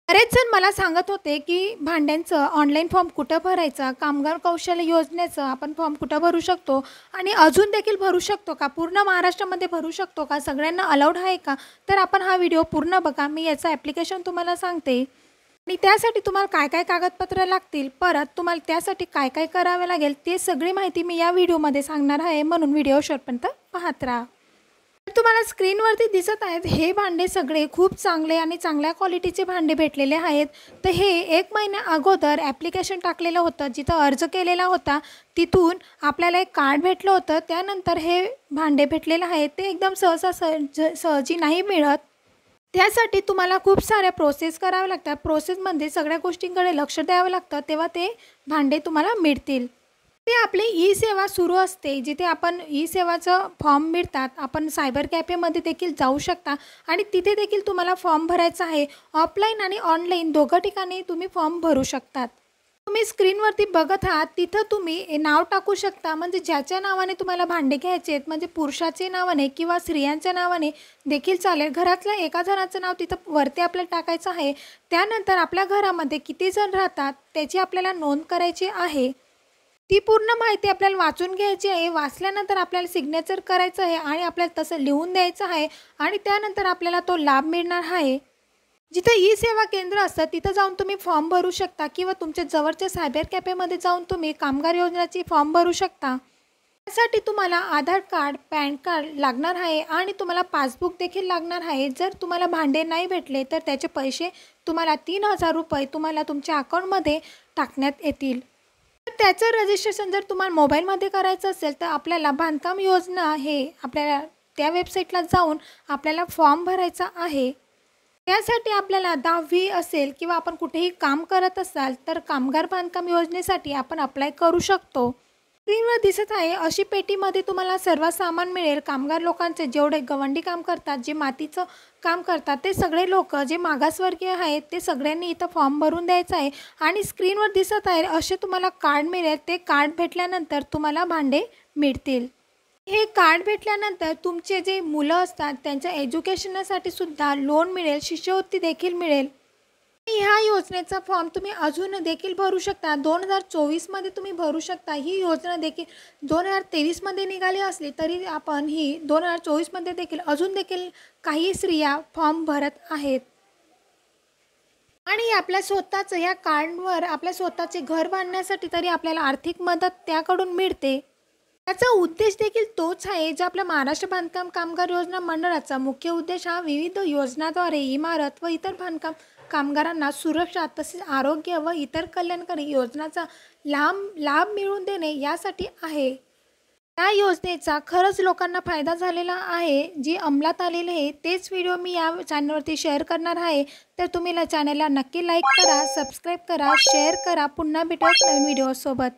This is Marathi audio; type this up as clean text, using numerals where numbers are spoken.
बरेच जण मला सांगत होते, की भांड्यांचं ऑनलाईन फॉर्म कुठं भरायचा, कामगार कौशल्य योजनेचं आपण फॉर्म कुठं भरू शकतो आणि अजून देखील भरू शकतो का? पूर्ण महाराष्ट्रामध्ये भरू शकतो का? सगळ्यांना अलाउड आहे का? तर आपण हा व्हिडिओ पूर्ण बघा. मी याचं ॲप्लिकेशन तुम्हाला सांगते आणि त्यासाठी तुम्हाला काय-काय कागदपत्रं लागतील, परत तुम्हाला त्यासाठी काय-काय करावे लागेल, ते सगळी माहिती मी या व्हिडिओमध्ये सांगणार आहे. म्हणून व्हिडिओ शेवटपर्यंत पाहत राहा. तर तुम्हाला स्क्रीनवरती दिसत आहेत हे भांडे सगळे खूप चांगले आणि चांगल्या क्वालिटीचे भांडे भेटलेले आहेत. तर हे 1 महिन्या अगोदर ॲप्लिकेशन टाकलेलं होतं, जिथं अर्ज केलेला होता तिथून आपल्याला एक कार्ड भेटलं होतं. त्यानंतर हे भांडे भेटलेलं आहे ते एकदम सहजी नाही मिळत. त्यासाठी तुम्हाला खूप साऱ्या प्रोसेस कराव्या लागतात. प्रोसेसमध्ये सगळ्या गोष्टींकडे लक्ष द्यावं लागतं, तेव्हा ते भांडे तुम्हाला मिळतील. ते आपली ई सेवा सुरू असते, जिथे आपण ई सेवाचं फॉर्म मिळतात. आपण सायबर कॅफेमध्ये देखील जाऊ शकता आणि तिथे देखील तुम्हाला फॉर्म भरायचा आहे. ऑफलाईन आणि ऑनलाईन दोघं ठिकाणी तुम्ही फॉर्म भरू शकतात. तुम्ही स्क्रीनवरती बघत आहात तिथं तुम्ही नाव टाकू शकता, म्हणजे ज्याच्या नावाने तुम्हाला भांडे घ्यायचे आहेत, म्हणजे पुरुषाचे नावाने किंवा स्त्रियांच्या नावाने देखील चालेल. घरातल्या एका जणाचं नाव तिथं वरती आपल्याला टाकायचं आहे. त्यानंतर आपल्या घरामध्ये किती जण राहतात त्याची आपल्याला नोंद करायची आहे. ती पूर्ण माहिती आपल्याला वाचून घ्यायची आहे. वाचल्यानंतर आपल्याला सिग्नेचर करायचं आहे आणि आपल्याला तसं लिहून द्यायचं आहे आणि त्यानंतर आपल्याला तो लाभ मिळणार आहे. जिथं ई सेवा केंद्र असतं तिथं जाऊन तुम्ही फॉर्म भरू शकता किंवा तुमच्या जवळच्या सायबर कॅफेमध्ये जाऊन तुम्ही कामगार योजनेची फॉर्म भरू शकता. त्यासाठी तुम्हाला आधार कार्ड, पॅन कार्ड लागणार आहे आणि तुम्हाला पासबुक देखील लागणार आहे. जर तुम्हाला भांडे नाही भेटले तर त्याचे पैसे तुम्हाला ₹3000 तुम्हाला तुमच्या अकाउंटमध्ये टाकण्यात येतील. तर त्याचं रजिस्ट्रेशन जर तुम्हाला मोबाईलमध्ये करायचं असेल तर आपल्याला बांधकाम योजना हे आपल्याला त्या वेबसाईटला जाऊन आपल्याला फॉर्म भरायचा आहे. त्यासाठी आपल्याला 10वी असेल किंवा आपण कुठेही काम करत असाल तर कामगार बांधकाम योजनेसाठी आपण अप्लाय करू शकतो. स्क्रीनवर दिसत आहे अशी पेटीमध्ये तुम्हाला सर्व सामान मिळेल. कामगार लोकांचे जेवढे गवंडी काम करतात, जे मातीचं काम करतात, ते सगळे लोक जे मागासवर्गीय आहेत ते सगळ्यांनी इथं फॉर्म भरून द्यायचा आहे आणि स्क्रीनवर दिसत आहे असे तुम्हाला कार्ड मिळेल. ते कार्ड भेटल्यानंतर तुम्हाला भांडे मिळतील. हे कार्ड भेटल्यानंतर तुमचे जे मुलं असतात त्यांच्या एज्युकेशनसाठी सुद्धा लोन मिळेल, शिष्यवृत्ती देखील मिळेल. ह्या योजनेचा फॉर्म तुम्ही अजून देखील भरू शकता. 2024मध्ये तुम्ही भरू शकता. ही योजना देखील 2023मध्ये निघाली असली तरी आपण ही 2024मध्ये देखील अजून देखील काही स्त्रिया फॉर्म भरत आहेत. आणि आपल्या स्वतःचं ह्या कार्डवर आपल्या स्वतःचे घर बांधण्यासाठी तरी आपल्याला आर्थिक मदत त्याकडून मिळते. त्याचा उद्देश देखील तोच आहे जो आपल्या महाराष्ट्र बांधकाम कामगार योजना मंडळाचा मुख्य उद्देश हा विविध योजनाद्वारे इमारत व इतर बांधकाम कामगारांना सुरक्षा तसेच आरोग्य व इतर कल्याणकारी योजनाचा लाभ मिळवून देणे यासाठी आहे. या योजनेचा खरंच लोकांना फायदा झालेला आहे. जी अंमलात आलेली आहे तेच व्हिडिओ मी या चॅनलवरती शेअर करणार आहे. तर तुम्ही या चॅनलला नक्की लाईक करा, सबस्क्राईब करा, शेअर करा. पुन्हा भेटूया नवीन व्हिडिओसोबत.